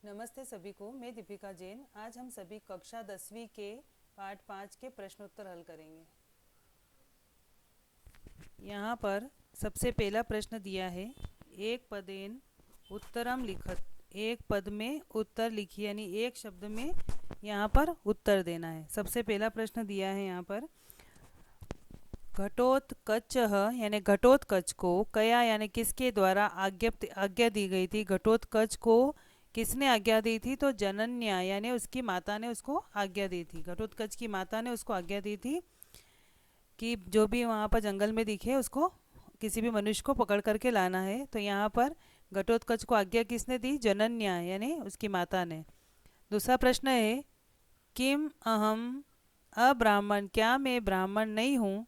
नमस्ते सभी को, मैं दीपिका जैन। आज हम सभी कक्षा 10वीं के पाठ 5 के प्रश्नोत्तर हल करेंगे। यहाँ पर सबसे पहला प्रश्न दिया है, एक पदेन उत्तरम लिखत। एक पद में उत्तर लिखिए, यानी एक शब्द में यहाँ पर उत्तर देना है। सबसे पहला प्रश्न दिया है यहाँ पर, घटोत्कचः यानी घटोत्कच को कया यानी किसके द्वारा आज्ञा दी गई थी। घटोत्कच को किसने आज्ञा दी थी? तो जनन्या यानी उसकी माता ने उसको आज्ञा दी थी। घटोत्कच की माता ने उसको आज्ञा दी थी कि जो भी वहाँ पर जंगल में दिखे उसको, किसी भी मनुष्य को पकड़ करके लाना है। तो यहाँ पर घटोत्कच को आज्ञा किसने दी? जनन्या यानी उसकी माता ने। दूसरा प्रश्न है, किम अहम अब्राह्मण, क्या मैं ब्राह्मण नहीं हूँ।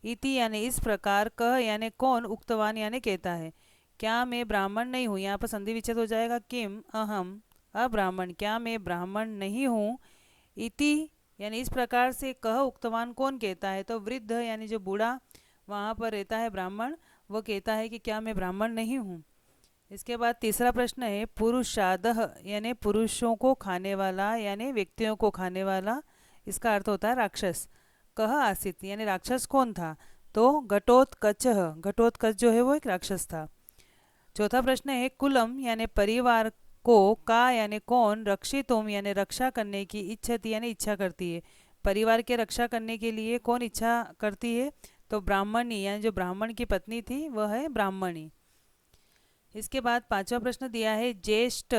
इति यानी इस प्रकार, कह यानी कौन, उक्तवान यानी कहता है। क्या मैं ब्राह्मण नहीं हूँ, यहाँ पर संधि विच्छेद हो जाएगा। किम अहम अब्राह्मण, क्या मैं ब्राह्मण नहीं हूँ। इति यानी इस प्रकार से, कह उक्तवान कौन कहता है। तो वृद्ध यानी जो बूढ़ा वहाँ पर रहता है ब्राह्मण, वो कहता है कि क्या मैं ब्राह्मण नहीं हूँ। इसके बाद तीसरा प्रश्न है, पुरुषादह यानी पुरुषों को खाने वाला यानी व्यक्तियों को खाने वाला, इसका अर्थ होता है राक्षस। कह आसित यानी राक्षस कौन था। तो घटोत्कच, घटोत्कच जो है वो एक राक्षस था। चौथा प्रश्न है, कुलम यानी परिवार को, का यानी कौन, रक्षितुम यानी रक्षा करने की, इच्छति यानी इच्छा करती है। परिवार के रक्षा करने के लिए कौन इच्छा करती है। तो ब्राह्मणी यानी जो ब्राह्मण की पत्नी थी वह है ब्राह्मणी। इसके बाद पांचवा प्रश्न दिया है, ज्येष्ठ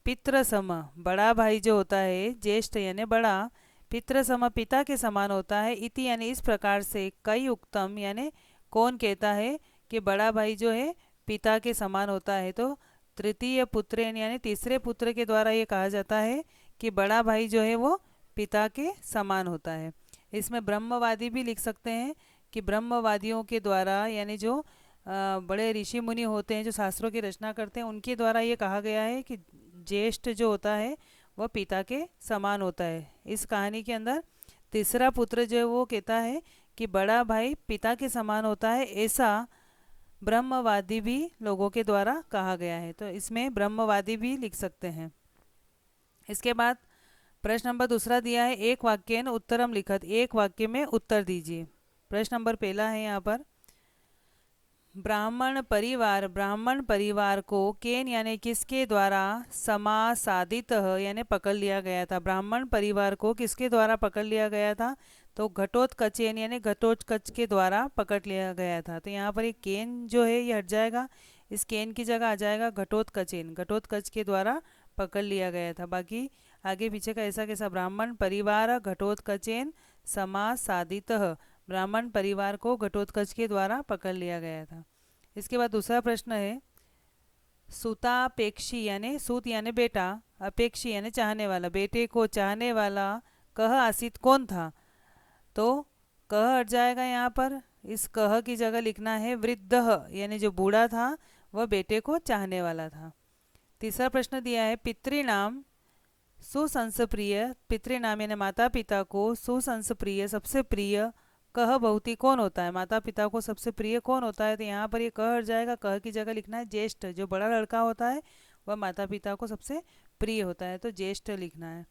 पितृ सम, बड़ा भाई जो होता है, ज्येष्ठ यानी बड़ा, पितृ सम पिता के समान होता है। इति यानी इस प्रकार से, कई उक्तम यानी कौन कहता है कि बड़ा भाई जो है पिता के समान होता है। तो तृतीय पुत्र यानी तीसरे पुत्र के द्वारा ये कहा जाता है कि बड़ा भाई जो है वो पिता के समान होता है। इसमें ब्रह्मवादी भी लिख सकते हैं कि ब्रह्मवादियों के द्वारा यानी जो बड़े ऋषि मुनि होते हैं जो शास्त्रों की रचना करते हैं, उनके द्वारा ये कहा गया है कि ज्येष्ठ जो होता है वह पिता के समान होता है। इस कहानी के अंदर तीसरा पुत्र जो है वो कहता है कि बड़ा भाई पिता के समान होता है, ऐसा ब्रह्मवादी भी लोगों के द्वारा कहा गया है। तो इसमें ब्रह्मवादी भी लिख सकते हैं। इसके बाद प्रश्न नंबर दूसरा दिया है, एक वाक्य न उत्तरम लिखत, एक वाक्य में उत्तर दीजिए। प्रश्न नंबर पहला है यहाँ पर, ब्राह्मण परिवार को केन यानी किसके द्वारा समासादित यानी पकड़ लिया गया था। ब्राह्मण परिवार को किसके द्वारा पकड़ लिया गया था। तो घटोत्कचेन यानी घटोत्कच के द्वारा पकड़ लिया गया था। तो यहाँ पर ये केन जो है ये हट जाएगा, इस केन की जगह आ जाएगा घटोत्कचेन, घटोत्कच के द्वारा पकड़ लिया गया था। बाकी आगे पीछे का ऐसा कैसा, ब्राह्मण परिवार घटोत्कचेन समासादित, ब्राह्मण परिवार को घटोत्कच के द्वारा पकड़ लिया गया था। इसके बाद दूसरा प्रश्न है, सुतापेक्षी यानी सूत यानी बेटा, अपेक्षी यानी चाहने वाला, बेटे को चाहने वाला कह आसित कौन था। तो कह हट जाएगा यहाँ पर, इस कह की जगह लिखना है वृद्ध यानी जो बूढ़ा था वह बेटे को चाहने वाला था। तीसरा प्रश्न दिया है, पितृनाम सुसंसप्रिय, पितृनाम यानी माता पिता को, सुसंसप्रिय सबसे प्रिय, कह बहुती कौन होता है। माता पिता को सबसे प्रिय कौन होता है। तो यहाँ पर ये कह हट जाएगा, कह की जगह लिखना है ज्येष्ठ, जो बड़ा लड़का होता है वह माता पिता को सबसे प्रिय होता है, तो ज्येष्ठ लिखना है।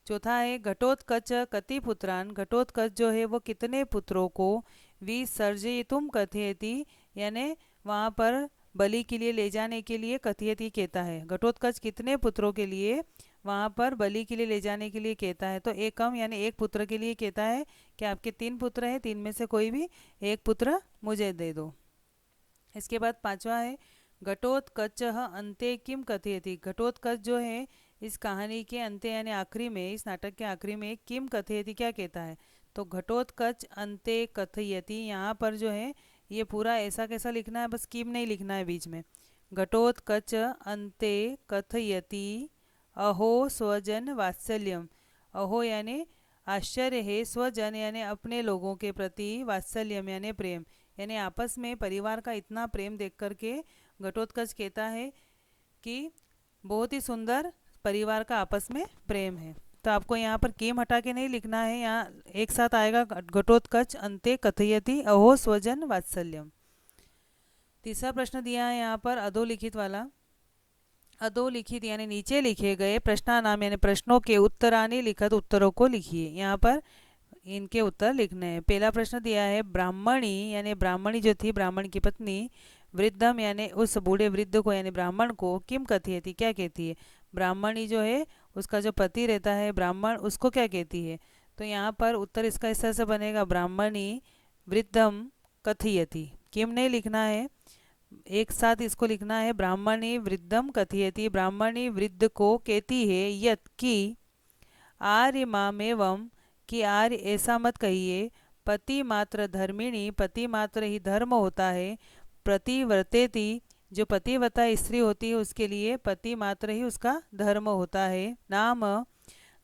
चौथा है, घटोत्कच कति पुत्रान, घटोत्कच जो है वो कितने पुत्रों को विसर्जयितुम कथयति यानी वहाँ पर बलि के लिए ले जाने के लिए कथयति कहता है। घटोत्कच कितने पुत्रों के लिए वहाँ पर बलि के लिए ले जाने के लिए कहता है। तो एकम यानी एक पुत्र के लिए कहता है कि आपके 3 पुत्र हैं, 3 में से कोई भी एक पुत्र मुझे दे दो। इसके बाद पांचवा है, घटोत्कच अंते किम कथयति, घटोत्कच जो है इस कहानी के अंत यानी आखिरी में, इस नाटक के आखिरी में किम कथयति क्या कहता है। तो घटोत्कच अंते कथयति, यहाँ पर जो है ये पूरा ऐसा कैसा लिखना है, बस किम नहीं लिखना है बीच में। घटोत्कच अंते कथयति अहो स्वजन वात्सल्यम, अहो यानी आश्चर्य है, स्वजन यानी अपने लोगों के प्रति, वात्सल्यम यानी प्रेम, यानी आपस में परिवार का इतना प्रेम देख करके घटोत्कच कहता है कि बहुत ही सुंदर परिवार का आपस में प्रेम है। तो आपको यहाँ पर केम हटा के नहीं लिखना है, यहाँ एक साथ आएगा घटोत्कच अंते कथयति अहो स्वजन वात्सल्यम। तीसरा प्रश्न दिया है यहाँ पर अधोलिखित वाला, अधोलिखित यानी नीचे लिखे गए प्रश्नानाम यानी प्रश्नों के उत्तरानि लिखित उत्तरों को लिखिए। यहाँ पर इनके उत्तर लिखने हैं। पहला प्रश्न दिया है, ब्राह्मणी यानी ब्राह्मणी जो थी, ब्राह्मण की पत्नी, वृद्धम यानी उस बूढ़े वृद्ध को यानी ब्राह्मण को, किम कथयति क्या कहती है। ब्राह्मणी जो है उसका जो पति रहता है ब्राह्मण, उसको क्या कहती है। तो यहाँ पर उत्तर इसका इस तरह से बनेगा, ब्राह्मणी वृद्धम कथयति। किम नहीं लिखना है, एक साथ इसको लिखना है, ब्राह्मणी वृद्धम कथयति, ब्राह्मणी वृद्ध को कहती है, यत की आर्य मामेवम, कि आर्य ऐसा मत कहिए, पति मात्र धर्मिणी, पति मात्र ही धर्म होता है, प्रतिव्रतेति, जो पतिव्रता स्त्री होती है उसके लिए पति मात्र ही उसका धर्म होता है, नाम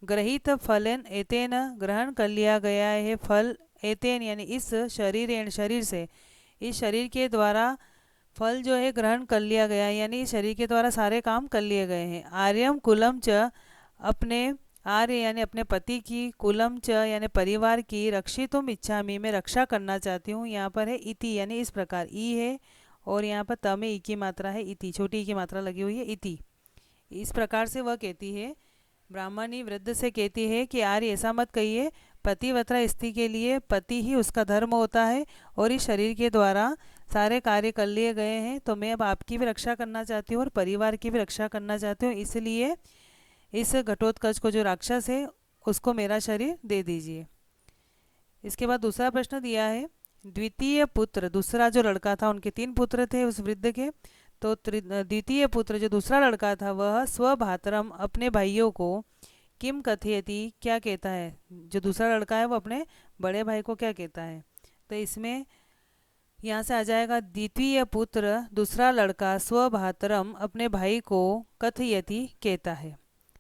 ग्रहित फलन एतेन, ग्रहण कर लिया गया है फल, एतेन यानी इस शरीर शरीर से, इस शरीर के द्वारा फल जो है ग्रहण कर लिया गया है, यानी इस शरीर के द्वारा सारे काम कर लिए गए हैं। आर्यम कुलम च, अपने आर्य यानी अपने पति की, कुलम च यानी परिवार की, रक्षितुम इच्छामि मैं रक्षा करना चाहती हूँ। यहाँ पर है इति यानी इस प्रकार, ई है और यहाँ पर त में ई की मात्रा है, इति छोटी ई की मात्रा लगी हुई है, इति। इस प्रकार से वह कहती है, ब्राह्मणी वृद्ध से कहती है कि आर्य ऐसा मत कहिए, पतिव्रता स्त्री के लिए पति ही उसका धर्म होता है और इस शरीर के द्वारा सारे कार्य कर लिए गए हैं, तो मैं अब आपकी भी रक्षा करना चाहती हूँ और परिवार की भी रक्षा करना चाहती हूँ, इसलिए इस घटोत्कच को जो राक्षस है उसको मेरा शरीर दे दीजिए। इसके बाद दूसरा प्रश्न दिया है, द्वितीय पुत्र, दूसरा जो लड़का था, उनके 3 पुत्र थे उस वृद्ध के, तो द्वितीय पुत्र जो दूसरा लड़का था वह स्वभातरम अपने भाइयों को, किम कथयति क्या कहता है। जो दूसरा लड़का है वो अपने बड़े भाई को क्या कहता है। तो इसमें यहाँ से आ जाएगा, द्वितीय पुत्र दूसरा लड़का स्वभातरम अपने भाई को कथयति कहता है।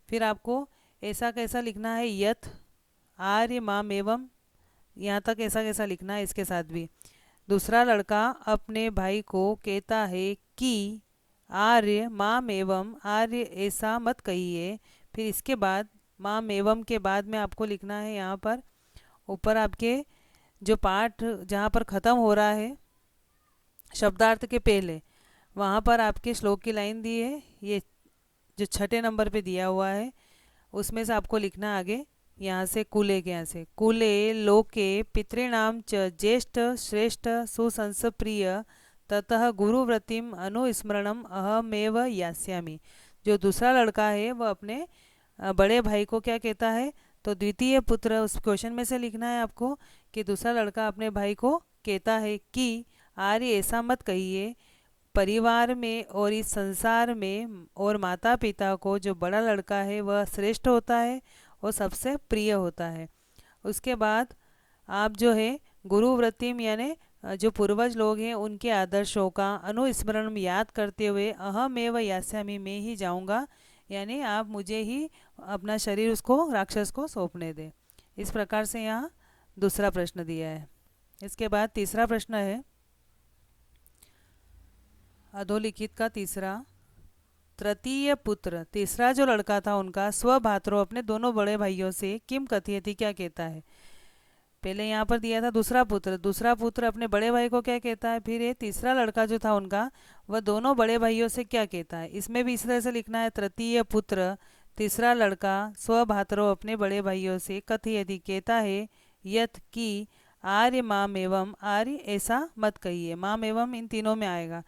फिर आपको ऐसा कैसा लिखना है, यथ आर्य माम एवं, यहाँ तक ऐसा कैसा लिखना है, इसके साथ भी दूसरा लड़का अपने भाई को कहता है कि आर्य माम एवं, आर्य ऐसा मत कहिए। फिर इसके बाद माम एवं के बाद में आपको लिखना है, यहाँ पर ऊपर आपके जो पाठ जहाँ पर ख़त्म हो रहा है शब्दार्थ के पहले, वहाँ पर आपके श्लोक की लाइन दी है, ये जो 6 नंबर पे दिया हुआ है, उसमें से आपको लिखना आगे, यहाँ से कुले के, यहाँ से कुले लोके पितृणाम च ज्येष्ठ श्रेष्ठ सुसंस प्रिय ततः गुरुव्रतिम अनुस्मरणम अहमेव यास्यामि। जो दूसरा लड़का है वह अपने बड़े भाई को क्या कहता है, तो द्वितीय पुत्र, उस क्वेश्चन में से लिखना है आपको कि दूसरा लड़का अपने भाई को कहता है कि आर्य ऐसा मत कहिए, परिवार में और इस संसार में और माता पिता को जो बड़ा लड़का है वह श्रेष्ठ होता है और सबसे प्रिय होता है। उसके बाद आप जो है गुरुव्रतिम यानी जो पूर्वज लोग हैं उनके आदर्शों का अनुस्मरण याद करते हुए अहमेव यास्यामि मैं ही जाऊंगा, यानी आप मुझे ही अपना शरीर उसको राक्षस को सौंपने दें। इस प्रकार से यहाँ दूसरा प्रश्न दिया है। इसके बाद तीसरा प्रश्न है, अधोलिखित का तीसरा, तृतीय पुत्र तीसरा जो लड़का था उनका स्वभात्रो अपने दोनों बड़े भाइयों से किम कथयति क्या कहता है। पहले यहाँ पर दिया था दूसरा पुत्र अपने बड़े भाई को क्या कहता है, फिर ये तीसरा लड़का जो था उनका वह दोनों बड़े भाइयों से क्या कहता है। इसमें भी इस तरह से लिखना है, तृतीय पुत्र तीसरा लड़का स्वभात्रो अपने बड़े भाइयों से कथयति कहता है, यथ की आर्य माम एवं, आर्य ऐसा मत कहिए, माम एवं इन तीनों में आएगा,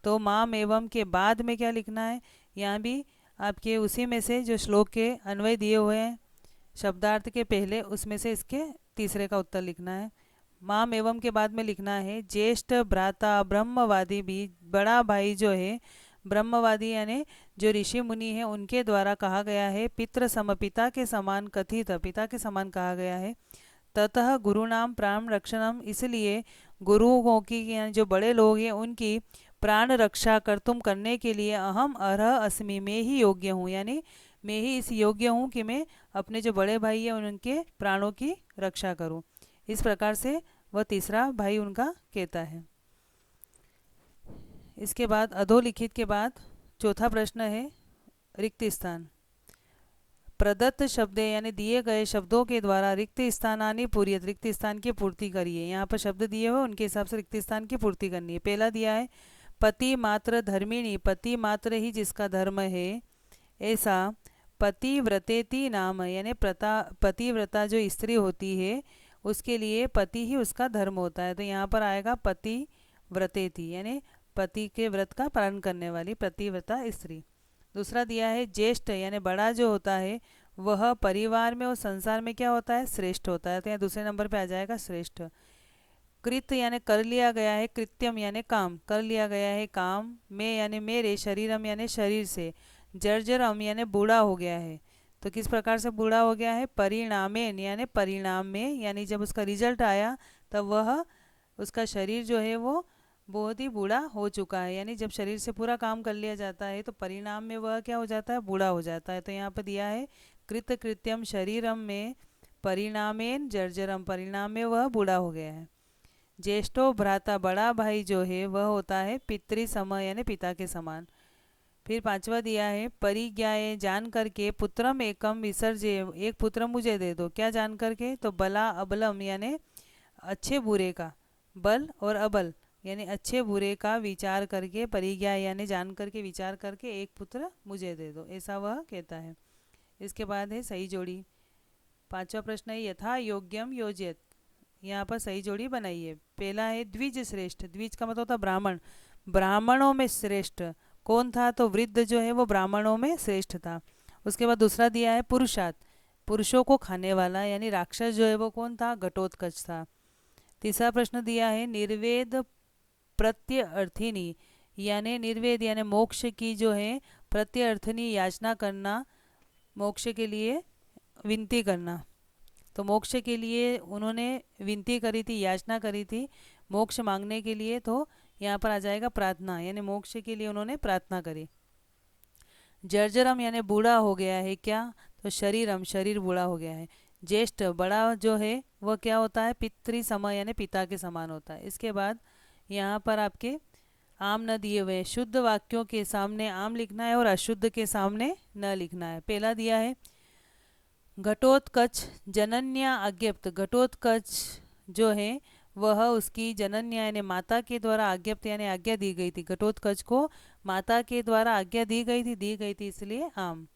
तो माम एवं के बाद में क्या लिखना है, यहाँ भी आपके उसी में से जो श्लोक के अन्वय दिए हुए हैं शब्दार्थ के पहले, उसमें से इसके तीसरे का उत्तर लिखना है। माम एवं के बाद में लिखना है, ज्येष्ठ भ्राता ब्रह्मवादी भी, बड़ा भाई जो है ब्रह्मवादी यानी जो ऋषि मुनि हैं उनके द्वारा कहा गया है, पितृ सम पिता के समान कथित, पिता के समान कहा गया है, ततः गुरुनाम प्राण रक्षणम, इसलिए गुरुओं की यानी जो बड़े लोग हैं उनकी प्राण रक्षा कर तुम करने के लिए अहम अर्ह अस्मि मैं ही योग्य हूँ, यानी मैं ही इस योग्य हूँ कि मैं अपने जो बड़े भाई हैं उनके प्राणों की रक्षा करूँ। इस प्रकार से वह तीसरा भाई उनका कहता है। इसके बाद अधोलिखित के बाद चौथा प्रश्न है, रिक्त स्थान, प्रदत्त शब्द यानी दिए गए शब्दों के द्वारा रिक्त स्थानानि पूर्यत, रिक्त स्थान की पूर्ति करिए। यहाँ पर शब्द दिए हुए उनके हिसाब से रिक्त स्थान की पूर्ति करनी है। पहला दिया है पति मात्र धर्मिणी, पति मात्र ही जिसका धर्म है, ऐसा पतिव्रतेति नाम, यानी पतिव्रता जो स्त्री होती है उसके लिए पति ही उसका धर्म होता है। तो यहाँ पर आएगा पतिव्रतेति, यानी पति के व्रत का पालन करने वाली पतिव्रता स्त्री। दूसरा दिया है ज्येष्ठ, यानी बड़ा जो होता है वह परिवार में और संसार में क्या होता है, श्रेष्ठ होता है। तो यहाँ दूसरे नंबर पे आ जाएगा श्रेष्ठ। कृत यानी कर लिया गया है, कृत्यम यानी काम, कर लिया गया है काम में, यानी मेरे, शरीरम यानी शरीर से, जर्जरम यानी बूढ़ा हो गया है। तो किस प्रकार से बूढ़ा हो गया है, परिणामेन यानी परिणाम में, यानी जब उसका रिजल्ट आया तब वह उसका शरीर जो है वो बहुत ही बूढ़ा हो चुका है। यानी जब शरीर से पूरा काम कर लिया जाता है तो परिणाम में वह क्या हो जाता है, बूढ़ा हो जाता है। तो यहाँ पर दिया है कृत कृत्यम शरीरम में परिणामेन जर्जरम, परिणाम में वह बूढ़ा हो गया है। ज्येष्ठो भ्राता, बड़ा भाई जो है वह होता है पितृ सम, यानी पिता के समान। फिर पांचवा दिया है परिज्ञाए, जान करके, पुत्रम एकम विसर्जे, एक पुत्र मुझे दे दो। क्या जान करके, तो बला अबलम यानी अच्छे बुरे का, बल और अबल यानी अच्छे बुरे का विचार करके, परिज्ञा यानी जान करके विचार करके एक पुत्र मुझे दे दो, ऐसा वह कहता है। इसके बाद है सही जोड़ी। पांचवा प्रश्न है यथा योग्यम योजित, यहाँ पर सही जोड़ी बनाइए। पहला है द्विज श्रेष्ठ, द्विज का मतलब होता ब्राह्मण, ब्राह्मणों में श्रेष्ठ कौन था, तो वृद्ध जो है वो ब्राह्मणों में श्रेष्ठ था। उसके बाद दूसरा दिया है पुरुषार्थ, पुरुषों को खाने वाला, यानी राक्षस जो है वो कौन था, घटोत्कच था। तीसरा प्रश्न दिया है निर्वेद प्रत्यर्थिनी, यानी निर्वेद यानी मोक्ष की जो है प्रत्यर्थिनी, याचना करना, मोक्ष के लिए विनती करना। तो मोक्ष के लिए उन्होंने विनती करी थी, याचना करी थी मोक्ष मांगने के लिए। तो यहाँ पर आ जाएगा प्रार्थना, यानी मोक्ष के लिए उन्होंने प्रार्थना करी। जर्जरम यानी बूढ़ा हो गया है, क्या, तो शरीरम शरीर बूढ़ा हो गया है। ज्येष्ठ बड़ा जो है वह क्या होता है, पितृ सम यानी पिता के समान होता है। इसके बाद यहाँ पर आपके आम न दिए हुए, शुद्ध वाक्यों के सामने आम लिखना है और अशुद्ध के सामने न लिखना है। पहला दिया है घटोत्कच जनन्या आज्ञप्त, घटोत्कच जो है वह उसकी जनन्या यानी माता के द्वारा आज्ञप्त यानी आज्ञा दी गई थी, घटोत्कच को माता के द्वारा आज्ञा दी गई थी इसलिए आम।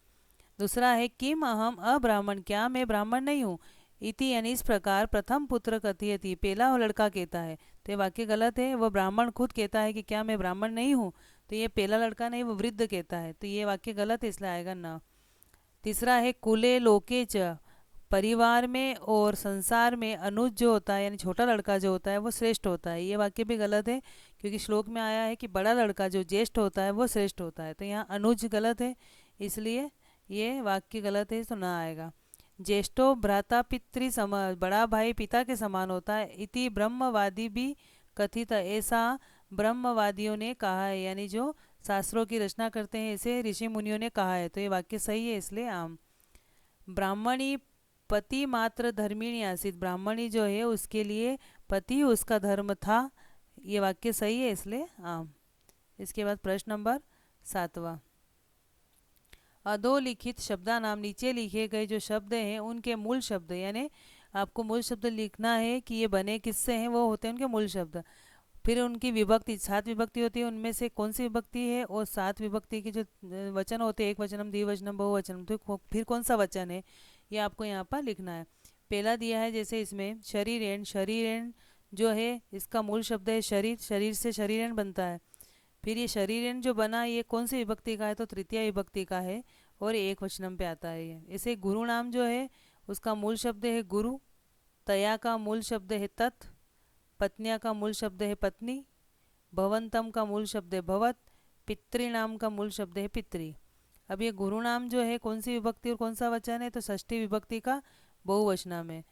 दूसरा है किम अहम अब्राह्मण, क्या मैं ब्राह्मण नहीं हूँ, इति यानी इस प्रकार प्रथम पुत्र कथयति, पहला वो लड़का कहता है। तो ये वाक्य गलत है, वह ब्राह्मण खुद कहता है कि क्या मैं ब्राह्मण नहीं हूँ, तो ये पहला लड़का नहीं, वो वृद्ध कहता है, तो ये वाक्य गलत है, इसलिए आएगा ना। तीसरा है कुले लोके च, परिवार में और संसार में अनुज जो होता है यानी छोटा लड़का जो होता है वो श्रेष्ठ होता है, ये वाक्य भी गलत है, क्योंकि श्लोक में आया है कि बड़ा लड़का जो ज्येष्ठ होता है वो श्रेष्ठ होता है। तो यहाँ अनुज गलत है, इसलिए ये वाक्य गलत है, तो ना आएगा। ज्येष्ठो भ्राता पितृ सम, बड़ा भाई पिता के समान होता है। इति ब्रह्मवादी भी कथित, ऐसा ब्रह्मवादियों ने कहा है, यानी जो शास्त्रों की रचना करते हैं ऐसे ऋषि मुनियों ने कहा है। तो ये वाक्य सही है, इसलिए आम। ब्राह्मणी पति मात्र धर्मिणी आसित, ब्राह्मणी जो है उसके लिए पति उसका धर्म था, ये वाक्य सही है, इसलिए आम। इसके बाद प्रश्न नंबर 7वां, अधोलिखित शब्दा नाम, नीचे लिखे गए जो शब्द हैं उनके मूल शब्द, यानी आपको मूल शब्द लिखना है कि ये बने किससे हैं, वो होते हैं उनके मूल शब्द। फिर उनकी विभक्ति, 7 विभक्ति होती है, उनमें से कौन सी विभक्ति है, और 7 विभक्ति के जो वचन होते हैं, एक वचनम द्विवचनम बहुवचनम, तो फिर कौन सा वचन है ये आपको यहाँ पर लिखना है। पहला दिया है जैसे इसमें शरीरेण, शरीरेण जो है इसका मूल शब्द है शरीर, शरीर से शरीरेण बनता है। फिर ये शरीरेण जो बना ये कौन सी विभक्ति का है, तो तृतीय विभक्ति का है और एक वचनम पे आता है ये। ऐसे गुरु नाम जो है उसका मूल शब्द है गुरु, तया का मूल शब्द है तत्, पत्निया का मूल शब्द है पत्नी, भवंतम का मूल शब्द है भवत, पितृनाम का मूल शब्द है पितृ। अब ये गुरु नाम जो है कौन सी विभक्ति और कौन सा वचन है, तो षष्ठी विभक्ति का बहुवचना में।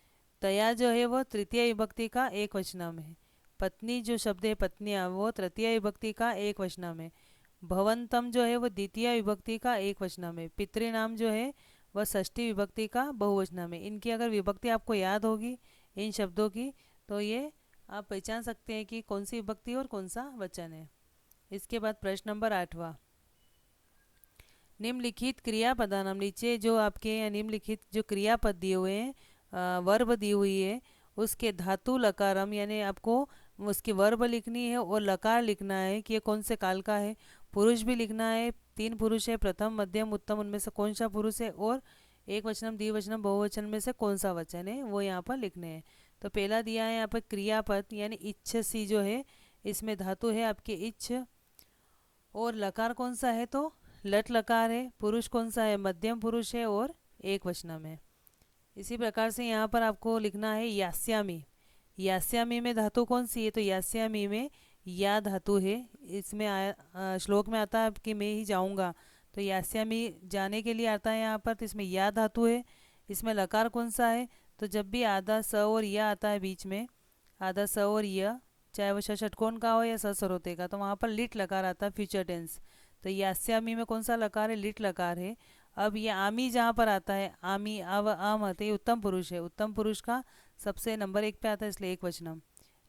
तया जो है वो तृतीय विभक्ति का एक वचना में। पत्नी जो शब्द है पत्नियाँ वो तृतीय विभक्ति का एक वचना में। भवंतम जो है वो द्वितीय विभक्ति का एक वचना में। पितृनाम जो है वह षष्ठी विभक्ति का बहुवचना में। इनकी अगर विभक्ति आपको याद होगी इन शब्दों की, तो ये आप पहचान सकते हैं कि कौन सी विभक्ति और कौन सा वचन है। इसके बाद प्रश्न नंबर 8वां, निम्नलिखित क्रियापदानाम, नीचे जो आपके निम्नलिखित जो क्रियापद दिए हुए हैं, वर्ब दी हुई है, उसके धातु लकारम यानी आपको उसकी वर्ब लिखनी है और लकार लिखना है कि ये कौन से काल का है। पुरुष भी लिखना है, 3 पुरुष है, प्रथम मध्यम उत्तम, उनमें से कौन सा पुरुष है, और एक वचनम द्विवचनम बहुवचन में से कौन सा वचन है वो यहाँ पर लिखने हैं। तो पहला दिया है यहाँ पर क्रियापद यानी इच्छसी जो है, इसमें धातु है आपके इच्छ, और लकार कौन सा है तो लट लकार है। पुरुष कौन सा है, मध्यम पुरुष है और एक वचनम है। इसी प्रकार से यहाँ पर आपको लिखना है यास्यामी। यास्यामी में धातु कौन सी है तो यास्यामी में या धातु है। इसमें श्लोक में आता है कि मैं ही जाऊँगा, तो यास्यामी जाने के लिए आता है यहाँ पर, तो इसमें या धातु है। इसमें लकार कौन सा है तो जब भी आधा स और या आता है बीच में, आधा स और य, चाहे वो षटकोण का हो या ससरोते का, तो वहाँ पर लिट लकार आता है फ्यूचर टेंस। तो यास्यामी में कौन सा लकार है, लिट लकार है। अब ये आमी जहाँ पर आता है, आमी अव आम आते, ये उत्तम पुरुष है, उत्तम पुरुष का सबसे नंबर 1 पे आता है, इसलिए एक वचनम।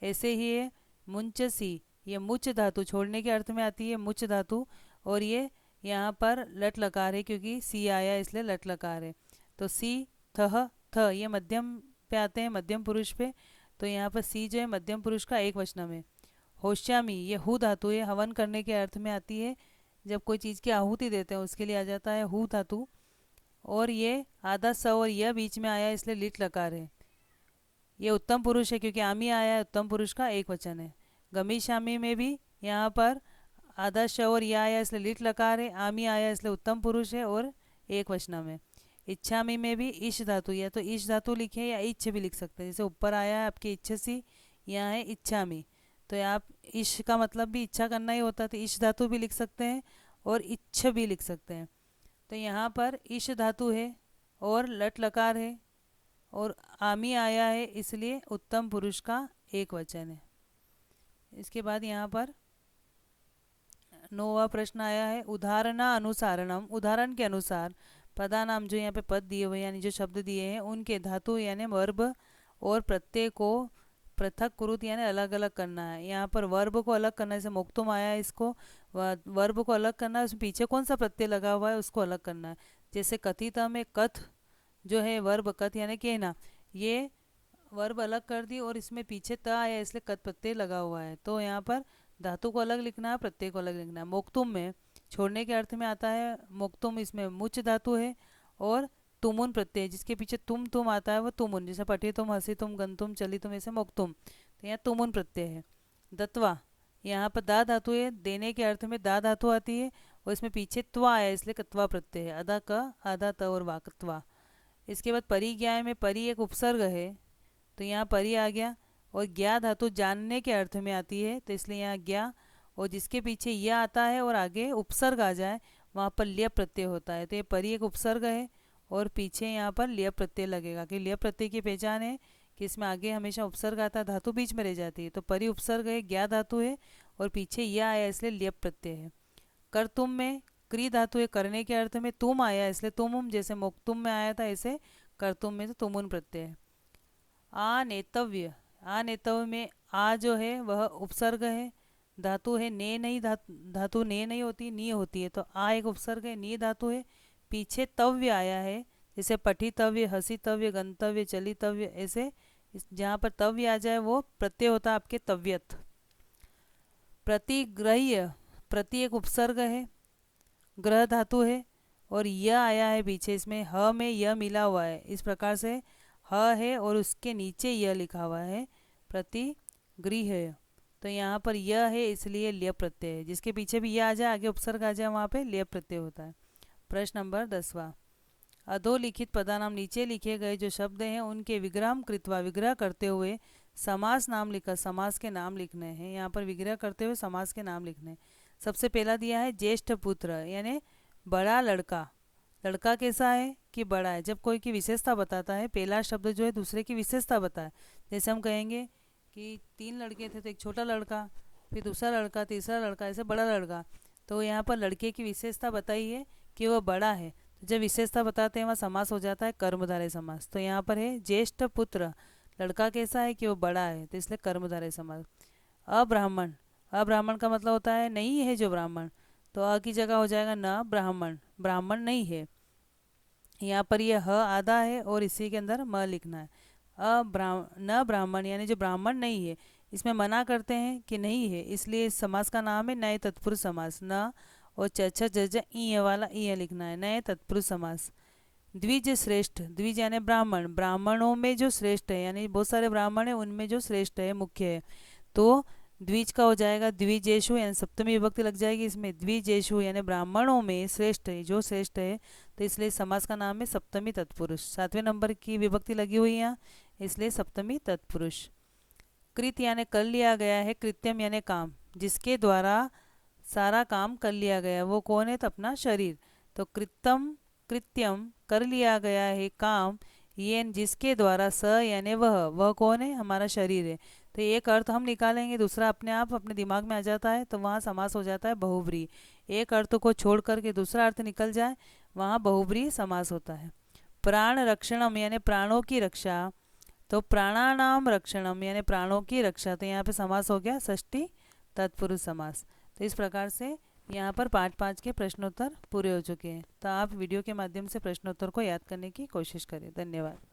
ऐसे ही है मुंचसी, ये मुच धातु छोड़ने के अर्थ में आती है, मुच धातु, और ये यहाँ पर लट लकार है क्योंकि सी आया इसलिए लट लकार है। तो सी थह थ ये मध्यम पे आते हैं, मध्यम पुरुष पे, तो यहाँ पर सी जो है मध्यम पुरुष का एक वचनम है। होश्यामी ये हु धातु है, हवन करने के अर्थ में आती है, जब कोई चीज़ की आहुति देते हैं उसके लिए आ जाता है हु धातु, और ये आधा स और यह बीच में आया इसलिए लिट लकार है। ये उत्तम पुरुष है क्योंकि आमी आया है, उत्तम पुरुष का एक वचन है। गमी शामी में भी यहाँ पर आधा श और यह आया इसलिए लिट लकार है, आमी आया इसलिए उत्तम पुरुष है और एक वचनम है। इच्छामी में भी ईश धातु, या तो ईश धातु लिखे या इच्छ भी लिख सकते हैं, जैसे ऊपर आया है आपकी इच्छसी, यहाँ है इच्छामी, तो आप ईश का मतलब भी इच्छा करना ही होता है, तो ईश धातु भी लिख सकते हैं और इच्छ भी लिख सकते हैं। तो यहाँ पर ईश धातु है और लट लकार है और आमी आया है इसलिए उत्तम पुरुष का एक वचन है। इसके बाद यहाँ पर 9वां प्रश्न आया है उदाहरणा अनुसारणम, उदाहरण के अनुसार पदा नाम जो यहाँ पे पद दिए हुए यानी जो शब्द दिए हैं उनके धातु यानी वर्ब और प्रत्यय को पृथक कुरुत यानी अलग अलग करना है। यहाँ पर वर्ब को अलग करना है, जैसे मोक्तुम आया है, इसको वर्ब को अलग करना है, उसमें पीछे कौन सा प्रत्यय लगा हुआ है उसको अलग करना है। जैसे कथिता में कथ जो है वर्ब कथ यानी कहना, ये वर्ब अलग कर दी और इसमें पीछे त आया इसलिए कथ प्रत्यय लगा हुआ है, तो यहाँ पर धातु को अलग लिखना है, प्रत्यय को अलग लिखना है। मोक्तुम में छोड़ने के अर्थ में आता है मोक्तुम, इसमें मुच धातु है और तुमुन प्रत्यय, जिसके पीछे तुम तुम आता है वो तुमुन, जैसे पठी तुम, हंसी तुम, गन तुम, चली तुम, ऐसे मोक्तुम, तो यहाँ तुमुन प्रत्यय है। दत्वा यहाँ पर दा धातु है, देने के अर्थ में दा धातु आती है और इसमें पीछे त्वा आया इसलिए कत्वा प्रत्यय है, अदा क आधा त और वाकत्वा। इसके बाद परिज्ञाय में परि एक उपसर्ग है, तो यहाँ परि आ गया, और ज्ञा धातु जानने के अर्थ में आती है तो इसलिए यहाँ ज्ञा, और जिसके पीछे यह आता है और आगे उपसर्ग आ जाए वहाँ पर लिय प्रत्यय होता है, तो ये परि एक उपसर्ग है और पीछे यहाँ पर लिय प्रत्यय लगेगा, कि लिय प्रत्यय की पहचान है कि इसमें आगे हमेशा उपसर्ग आता है, धातु बीच में रह जाती है, तो परि उपसर्ग है, ज्ञा धातु है और पीछे यह आया इसलिए लिय प्रत्यय है। कर तुम में क्री धातु है, करने के अर्थ में तुम आया इसलिए तुम, जैसे मोक्तुम में आया था ऐसे कर तुम में तो तुमुन प्रत्यय है। आ नेतव्य, आ नेतव्य में आ जो है वह उपसर्ग है, धातु है ने नहीं, धातु ने नहीं होती नी होती है, तो आ एक उपसर्ग है, नी धातु है, पीछे तव्य आया है, जैसे पठितव्य, हसितव्य, गंतव्य, चलितव्य, ऐसे जहाँ पर तव्य आ जाए वो प्रत्यय होता है आपके तव्यत। प्रतिग्रह्य, प्रति एक उपसर्ग है, ग्रह धातु है और यह आया है पीछे, इसमें ह में यह मिला हुआ है, इस प्रकार से ह है और उसके नीचे यह लिखा हुआ है प्रतिगृह्य, तो यहाँ पर यह है इसलिए लिय प्रत्यय है, जिसके पीछे भी यह आ जाए आगे उपसर्ग आ जाए वहाँ पे लिय प्रत्यय होता है। प्रश्न नंबर 10वां अधोलिखित पदानाम, नीचे लिखे गए जो शब्द हैं उनके विग्रह कृत्वा, विग्रह करते हुए समास नाम लिखा, समास के नाम लिखने हैं। यहाँ पर विग्रह करते हुए समास के नाम लिखने। सबसे पहला दिया है ज्येष्ठ पुत्र यानी बड़ा लड़का। लड़का कैसा है कि बड़ा है, जब कोई की विशेषता बताता है पहला शब्द जो है दूसरे की विशेषता बताए, जैसे हम कहेंगे कि 3 लड़के थे तो एक छोटा लड़का, फिर दूसरा लड़का, तीसरा लड़का, ऐसे बड़ा लड़का, तो यहाँ पर लड़के की विशेषता बताई है कि वह बड़ा है, तो जब विशेषता बताते हैं वहाँ समास हो जाता है कर्मधारय समास। तो यहाँ पर है ज्येष्ठ पुत्र, लड़का कैसा है कि वो बड़ा है, तो इसलिए कर्मधारय समास। अब्राह्मण, अब्राह्मण का मतलब होता है नहीं है जो ब्राह्मण, तो अ की जगह हो जाएगा न ब्राह्मण, ब्राह्मण नहीं है। यहाँ पर यह ह आधा है और इसी के अंदर म लिखना है। न ब्राह्मण यानी जो ब्राह्मण नहीं है, इसमें मना करते हैं कि नहीं है, इसलिए इस समास का नाम है नए तत्पुरुष समास। न और चचा जज ई वाला ई लिखना है, नए तत्पुरुष समास। द्विज श्रेष्ठ, द्विज यानी ब्राह्मण, ब्राह्मणों में जो श्रेष्ठ है, यानी बहुत सारे ब्राह्मण है उनमें जो श्रेष्ठ है, मुख्य है, तो द्विज का हो जाएगा द्विजेशु, यानी सप्तमी विभक्ति लग जाएगी इसमें। द्विजेशु यानी ब्राह्मणों में श्रेष्ठ है, जो श्रेष्ठ है, तो इसलिए समास का नाम है सप्तमी तत्पुरुष। 7वें नंबर की विभक्ति लगी हुई है यहाँ, इसलिए सप्तमी तत्पुरुष। कृत यानी कर लिया गया है, कृत्यम यानी काम, जिसके द्वारा सारा काम कर लिया गया, वो कौन है, तो अपना शरीर। तो कृतम कृत्यम कर लिया गया है काम, ये जिसके द्वारा स यानी वह कौन है, हमारा शरीर है। तो एक अर्थ हम निकालेंगे, दूसरा अपने आप अपने दिमाग में आ जाता है, तो वहाँ समास हो जाता है बहुव्रीहि। एक अर्थ को छोड़ करके दूसरा अर्थ निकल जाए, वहाँ बहुव्रीहि समास होता है। प्राण रक्षणम यानी प्राणों की रक्षा, तो प्राणानाम रक्षणम यानी प्राणों की रक्षा, तो यहाँ पे समास हो गया षष्ठी तत्पुरुष समास। तो इस प्रकार से यहाँ पर 5-5 के प्रश्नोत्तर पूरे हो चुके हैं। तो आप वीडियो के माध्यम से प्रश्नोत्तर को याद करने की कोशिश करें। धन्यवाद।